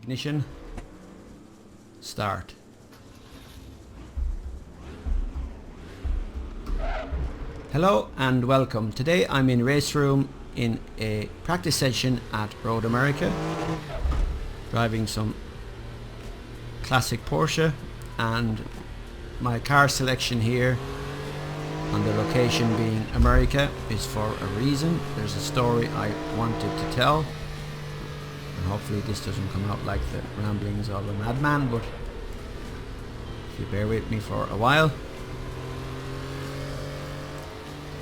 Ignition. Start. Hello and welcome. Today I'm in Race Room in a practice session at Road America, driving some classic Porsche, and my car selection here on the location being America is for a reason. There's a story I wanted to tell, and hopefully this doesn't come out like the ramblings of a madman, but if you bear with me for a while.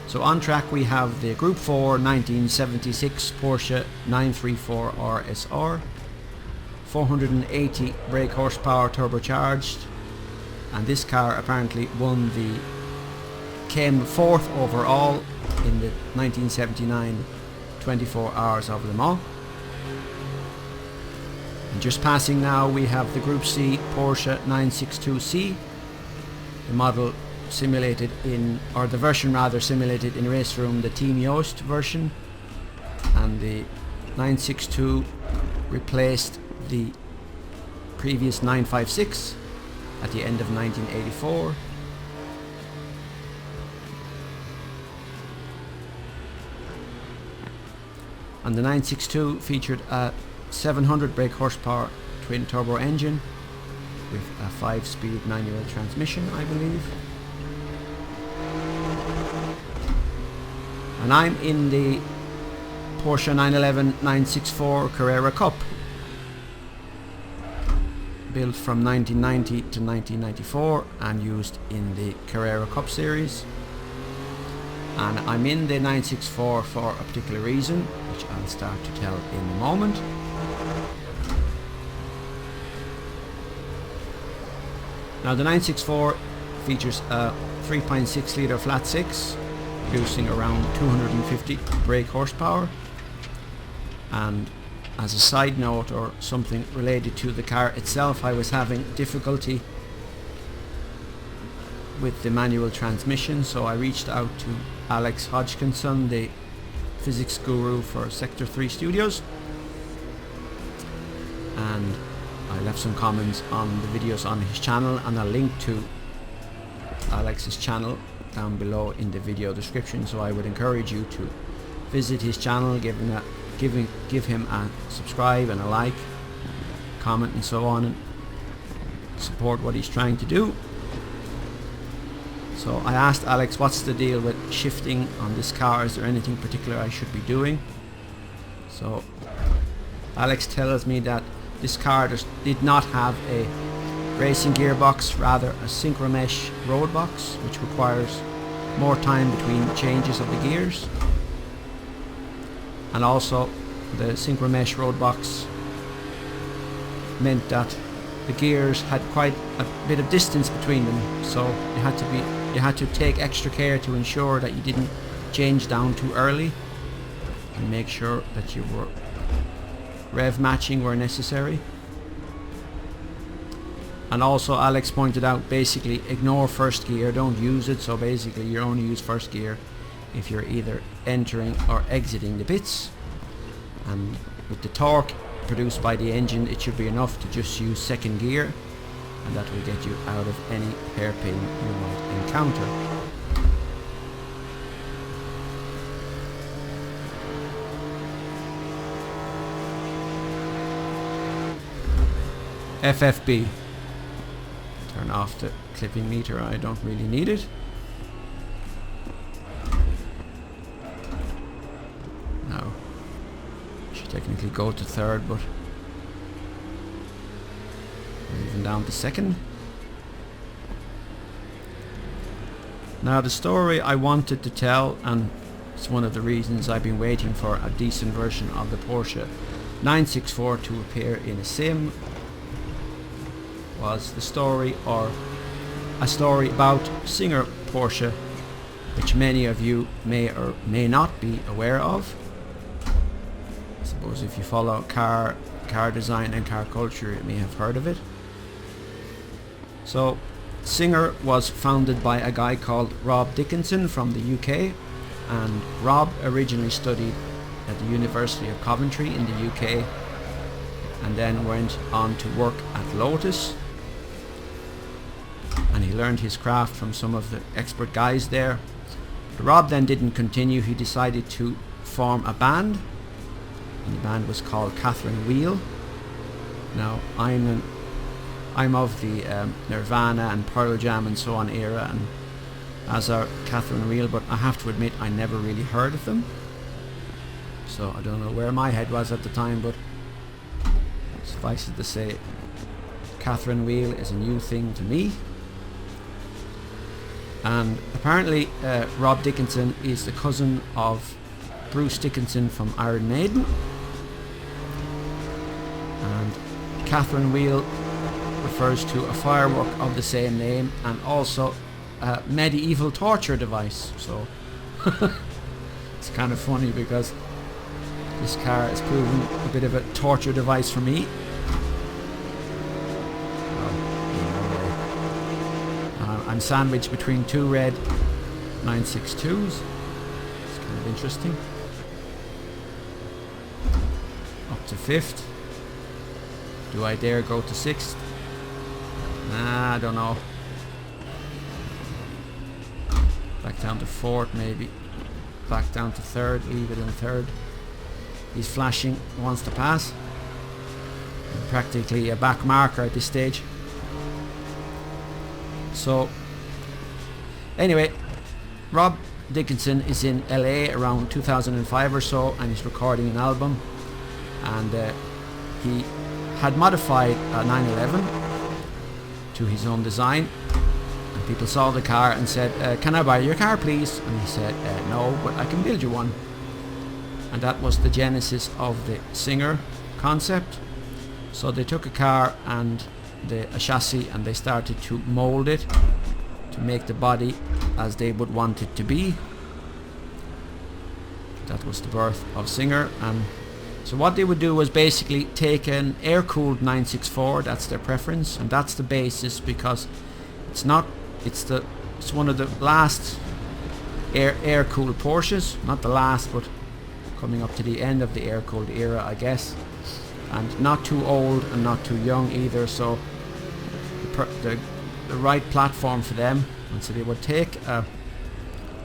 So on track we have the Group 4 1976 Porsche 934 RSR, 480 brake horsepower turbocharged, and this car apparently came fourth overall in the 1979 24 Hours of Le Mans. And just passing now we have the Group C Porsche 962C, the model simulated in, or the version rather simulated in Race Room, the Team Yost version, and the 962 replaced the previous 956 at the end of 1984. And the 962 featured a 700 brake horsepower twin turbo engine with a 5-speed manual transmission, I believe. And I'm in the Porsche 911 964 Carrera Cup, built from 1990 to 1994 and used in the Carrera Cup series. And I'm in the 964 for a particular reason, which I'll start to tell in a moment. Now the 964 features a 3.6 litre flat 6, producing around 250 brake horsepower. And as a side note, or something related to the car itself, I was having difficulty with the manual transmission, so I reached out to Alex Hodgkinson, the physics guru for Sector 3 Studios, and I left some comments on the videos on his channel, and I'll link to Alex's channel down below in the video description. So I would encourage you to visit his channel, give him a subscribe and a like, comment and so on, and support what he's trying to do. So I asked Alex, what's the deal with shifting on this car? Is there anything particular I should be doing? So Alex tells me that this car did not have a racing gearbox, rather a synchromesh road box, which requires more time between changes of the gears. And also the synchromesh road box meant that the gears had quite a bit of distance between them, so you had to take extra care to ensure that you didn't change down too early, and make sure that you were rev matching where necessary. And also Alex pointed out, basically ignore first gear, don't use it. So basically you only use first gear if you're either entering or exiting the pits, and with the torque produced by the engine it should be enough to just use second gear, and that will get you out of any hairpin you might encounter. FFB. Turn off the clipping meter, I don't really need it. Now, I should technically go to third, but we're even down to second. Now the story I wanted to tell, and it's one of the reasons I've been waiting for a decent version of the Porsche 964 to appear in a sim, was the story, or a story about Singer Porsche, which many of you may or may not be aware of. I suppose if you follow car design and car culture, you may have heard of it. So Singer was founded by a guy called Rob Dickinson from the UK, and Rob originally studied at the University of Coventry in the UK, and then went on to work at Lotus, and he learned his craft from some of the expert guys there. But Rob then didn't continue. He decided to form a band, and the band was called Catherine Wheel. Now I'm of the Nirvana and Pearl Jam and so on era, and as are Catherine Wheel, but I have to admit I never really heard of them, so I don't know where my head was at the time, but suffice it to say, Catherine Wheel is a new thing to me. And apparently Rob Dickinson is the cousin of Bruce Dickinson from Iron Maiden, and Catherine Wheel refers to a firework of the same name and also a medieval torture device. So it's kind of funny because this car has proven a bit of a torture device for me. I'm sandwiched between two red 962s. It's kind of interesting. Up to 5th. Do I dare go to 6th? Nah, I don't know. Back down to 4th maybe. Back down to 3rd, leave it in 3rd. He's flashing, wants to pass. Practically a back marker at this stage. So anyway, Rob Dickinson is in LA around 2005 or so, and he's recording an album, and he had modified a 911 to his own design, and people saw the car and said, can I buy your car please? And he said, no, but I can build you one. And that was the genesis of the Singer concept. So they took a car and a chassis, and they started to mold it to make the body as they would want it to be. That was the birth of Singer. And so what they would do was basically take an air-cooled 964, that's their preference, and that's the basis, because it's one of the last air-cooled Porsches, not the last, but coming up to the end of the air-cooled era, I guess. And not too old and not too young either, so the right platform for them. And so they would take a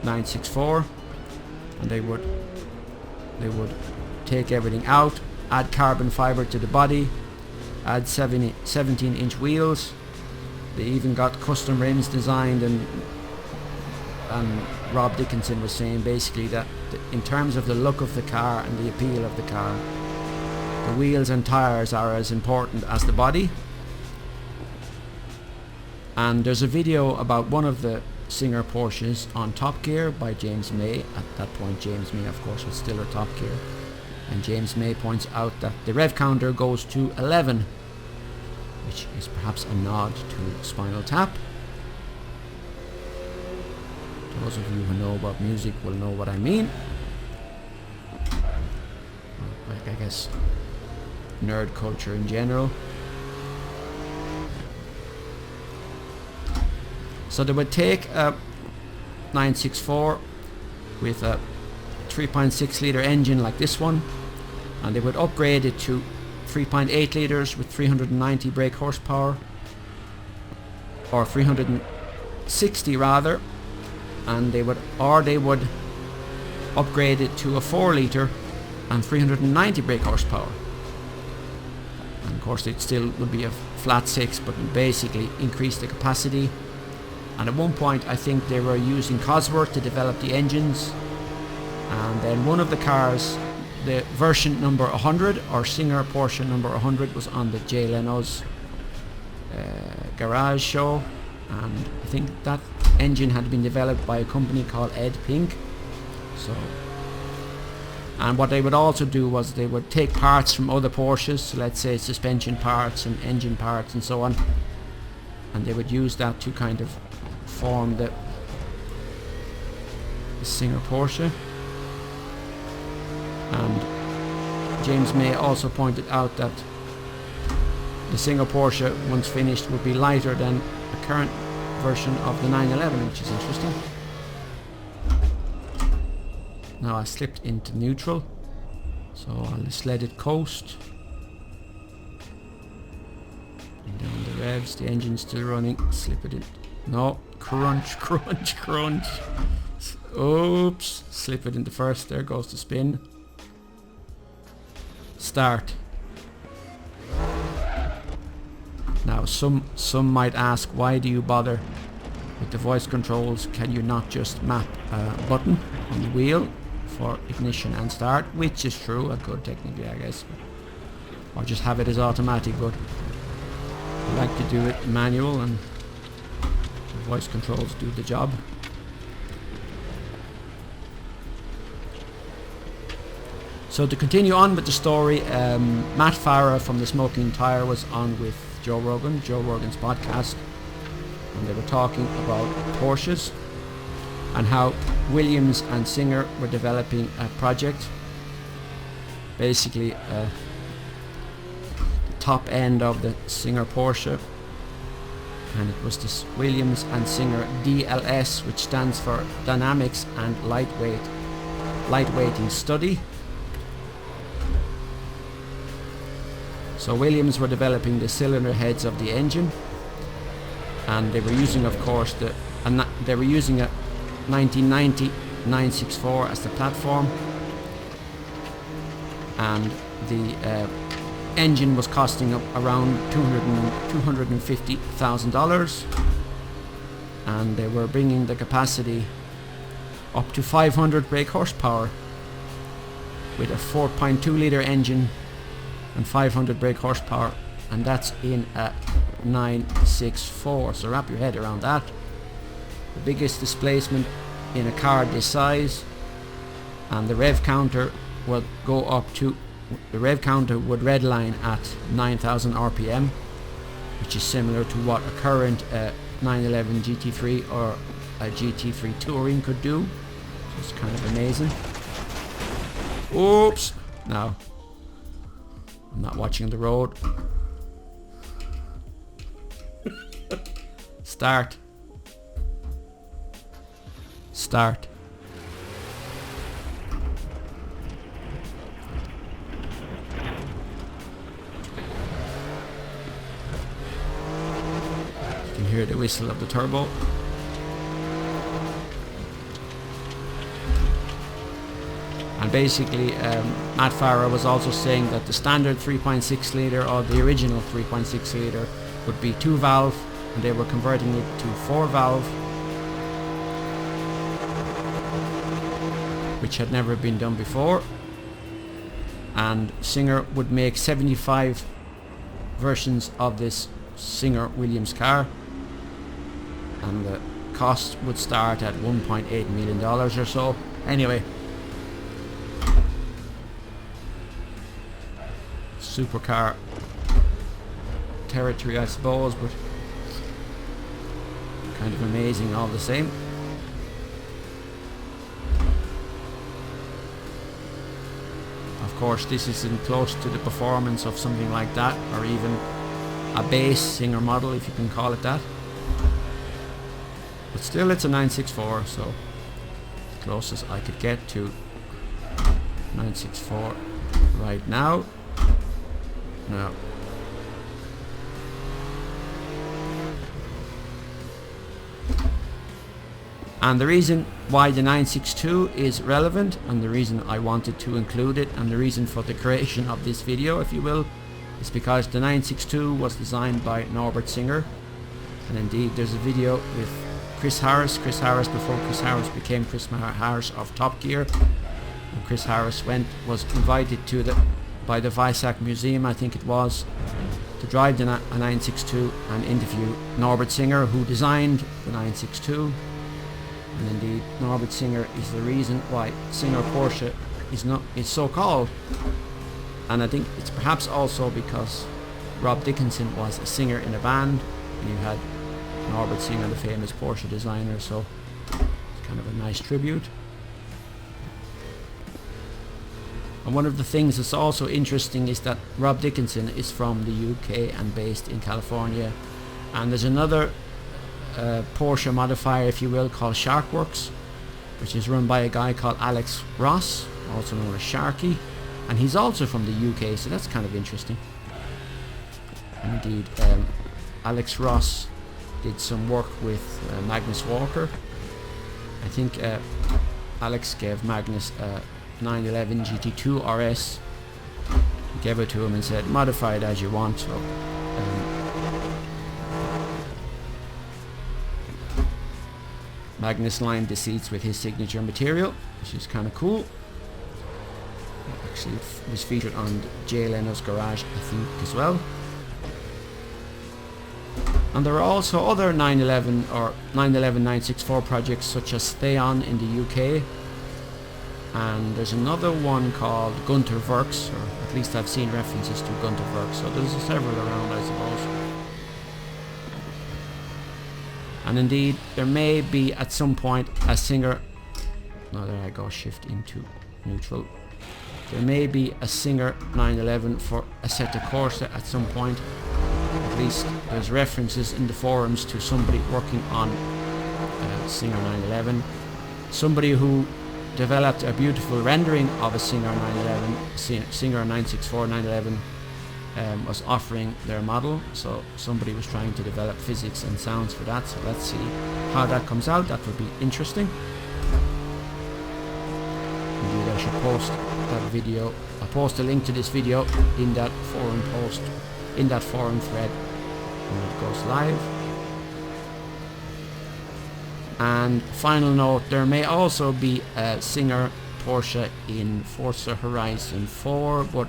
964 and they would take everything out, add carbon fiber to the body, add 17-inch wheels. They even got custom rims designed, and Rob Dickinson was saying basically that in terms of the look of the car and the appeal of the car, the wheels and tyres are as important as the body. And there's a video about one of the Singer Porsches on Top Gear by James May. At that point James May of course was still at Top Gear, and James May points out that the rev counter goes to 11, which is perhaps a nod to Spinal Tap. Those of you who know about music will know what I mean. I guess nerd culture in general. So they would take a 964 with a 3.6 litre engine like this one, and they would upgrade it to 3.8 litres with 390 brake horsepower, or 360 rather, and they would upgrade it to a 4 litre and 390 brake horsepower. And of course it still would be a flat 6, but basically increase the capacity. And at one point I think they were using Cosworth to develop the engines, and then one of the cars, the version number 100, or Singer Porsche number 100, was on the Jay Leno's garage show, and I think that engine had been developed by a company called Ed Pink. So, and what they would also do was they would take parts from other Porsches, so let's say suspension parts and engine parts and so on, and they would use that to kind of form the Singer Porsche. And James May also pointed out that the Singer Porsche, once finished, would be lighter than the current version of the 911, which is interesting. Now I slipped into neutral, so I'll just let it coast. Is the engine still running? Slip it in. No. Crunch, crunch, crunch. Oops. Slip it into first. There goes the spin. Start. Now some might ask, why do you bother with the voice controls? Can you not just map a button on the wheel for ignition and start? Which is true, I could technically, I guess. Or just have it as automatic, but I like to do it manual and the voice controls do the job. So to continue on with the story, Matt Farah from the Smoking Tire was on with Joe Rogan's podcast, and they were talking about Porsches and how Williams and Singer were developing a project, basically the top end of the Singer Porsche, and it was this Williams and Singer DLS, which stands for Dynamics and Lightweighting Study. So Williams were developing the cylinder heads of the engine, and they were using, of course, a 1990 964 as the platform, and the engine was costing around $250,000, and they were bringing the capacity up to 500 brake horsepower with a 4.2 litre engine and 500 brake horsepower, and that's in a 964. So wrap your head around that. The biggest displacement in a car this size, and the rev counter will go up to, the rev counter would redline at 9,000 RPM, which is similar to what a current 911 GT3 or a GT3 Touring could do. So it's kind of amazing. Oops! Now, I'm not watching the road. Start. Start. You can hear the whistle of the turbo. And basically, Matt Farah was also saying that the standard 3.6 litre or the original 3.6 litre would be 2 valve, and they were converting it to 4 valve, which had never been done before. And Singer would make 75 versions of this Singer Williams car, and the cost would start at $1.8 million or so. Anyway, supercar territory, I suppose, but kind of amazing all the same. Of course, this isn't close to the performance of something like that, or even a base Singer model, if you can call it that. But still, it's a 964, so the closest I could get to 964 right now. No. And the reason why the 962 is relevant, and the reason I wanted to include it, and the reason for the creation of this video, if you will, is because the 962 was designed by Norbert Singer. And indeed, there's a video with Chris Harris before Chris Harris became Chris Harris of Top Gear. And Chris Harris was invited by the Weissach Museum, I think it was, to drive a 962 and interview Norbert Singer, who designed the 962. And indeed, Norbert Singer is the reason why Singer Porsche is so called. And I think it's perhaps also because Rob Dickinson was a singer in a band, and you had Norbert Singer, the famous Porsche designer, so it's kind of a nice tribute. And one of the things that's also interesting is that Rob Dickinson is from the UK and based in California. And there's another Porsche modifier, if you will, called Sharkworks, which is run by a guy called Alex Ross, also known as Sharky. And he's also from the UK, so that's kind of interesting. And indeed, Alex Ross did some work with Magnus Walker. I think Alex gave Magnus a 911 GT2 RS, gave it to him and said modify it as you want. So Magnus lined the seats with his signature material, which is kind of cool. Actually, it was featured on Jay Leno's Garage, I think, as well. And there are also other 911 or 964 projects such as Theon in the UK, and there's another one called Gunter Works, or at least I've seen references to Gunter Works, so there's several around, I suppose. And indeed, there may be at some point a Singer... No, there I go, shift into neutral. There may be a Singer 911 for Assetto Corsa at some point. At least there's references in the forums to somebody working on Singer 911. Somebody who developed a beautiful rendering of a Singer 911, Singer 964 911, was offering their model. So somebody was trying to develop physics and sounds for that. So let's see how that comes out. That would be interesting. Indeed, I should post that video. I'll post a link to this video in that forum post, in that forum thread when it goes live. And final note, there may also be a Singer Porsche in Forza Horizon 4, but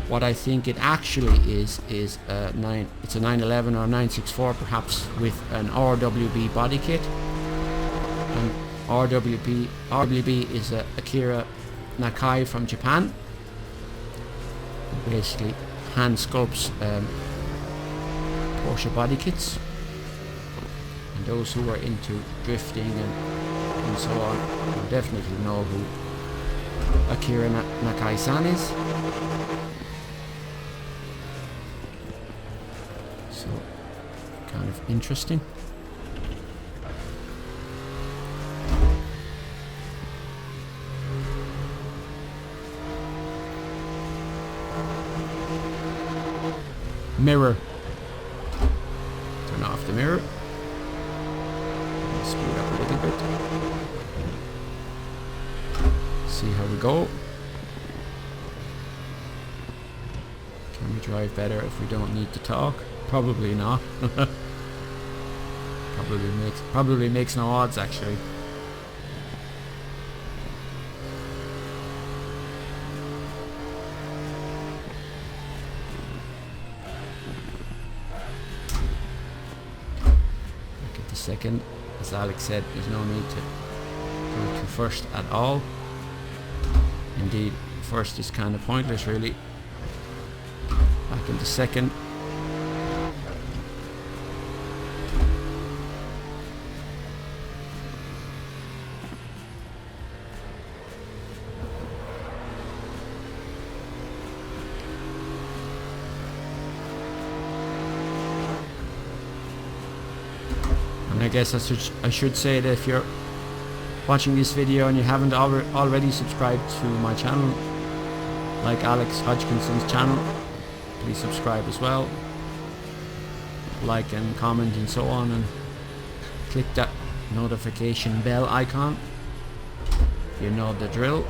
what I think it actually is it's a 911 or 964 perhaps with an RWB body kit. And RWB is Akira Nakai from Japan. Basically hand sculpts Porsche body kits, and those who are into drifting and so on will definitely know who Akira Nakai-san is. So kind of interesting. Mirror. Turn off the mirror. Speed up a little bit. See how we go. Can we drive better if we don't need to talk? Probably not. Probably makes no odds actually. Second, as Alex said, there's no need to go to first at all. Indeed, first is kind of pointless really. Back into second. I guess I should say that if you're watching this video and you haven't already subscribed to my channel, like Alex Hodgkinson's channel, please subscribe as well. Like and comment and so on, and click that notification bell icon. You know the drill.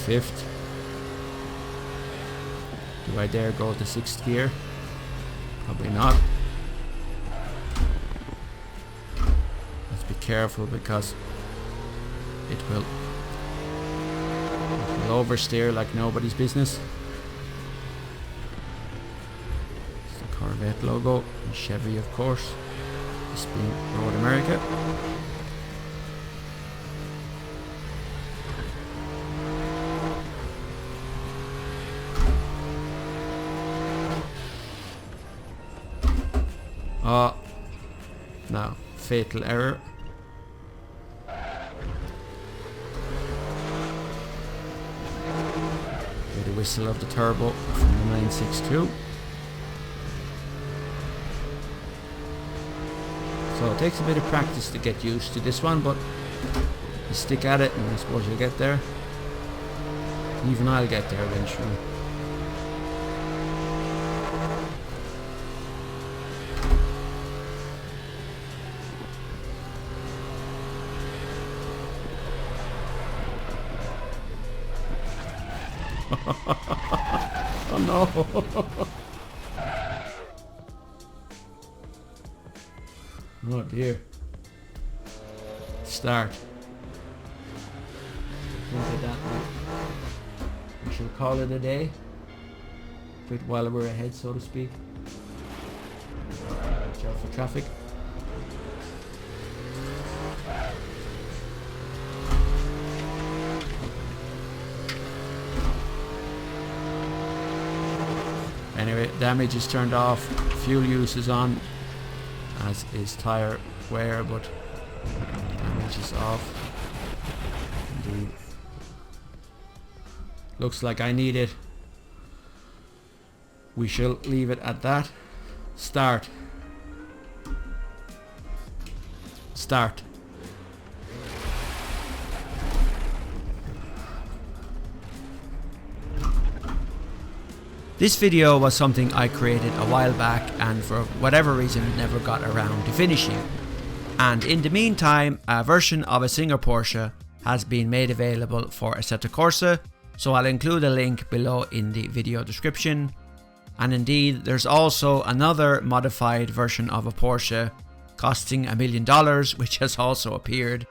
Fifth. Do I dare go to sixth gear? Probably not. Let's be careful because it will oversteer like nobody's business. It's the Corvette logo and Chevy, of course. This being Road America. Oh, no, fatal error. With the whistle of the turbo from the 962. So it takes a bit of practice to get used to this one, but you stick at it and I suppose you'll get there. Even I'll get there eventually. Oh no! Oh dear. Start. Look at that now. We shall call it a day. Quit while we're ahead, so to speak. Watch out for traffic. Anyway, damage is turned off, fuel use is on, as is tyre wear, but damage is off. Indeed. Looks like I need it. We shall leave it at that. Start. Start. This video was something I created a while back and for whatever reason never got around to finishing. And in the meantime, a version of a Singer Porsche has been made available for Assetto Corsa, so I'll include a link below in the video description. And indeed, there's also another modified version of a Porsche costing $1 million, which has also appeared.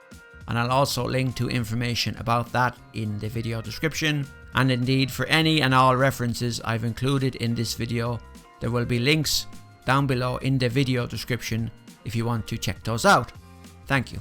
And I'll also link to information about that in the video description. And indeed, for any and all references I've included in this video, there will be links down below in the video description if you want to check those out. Thank you.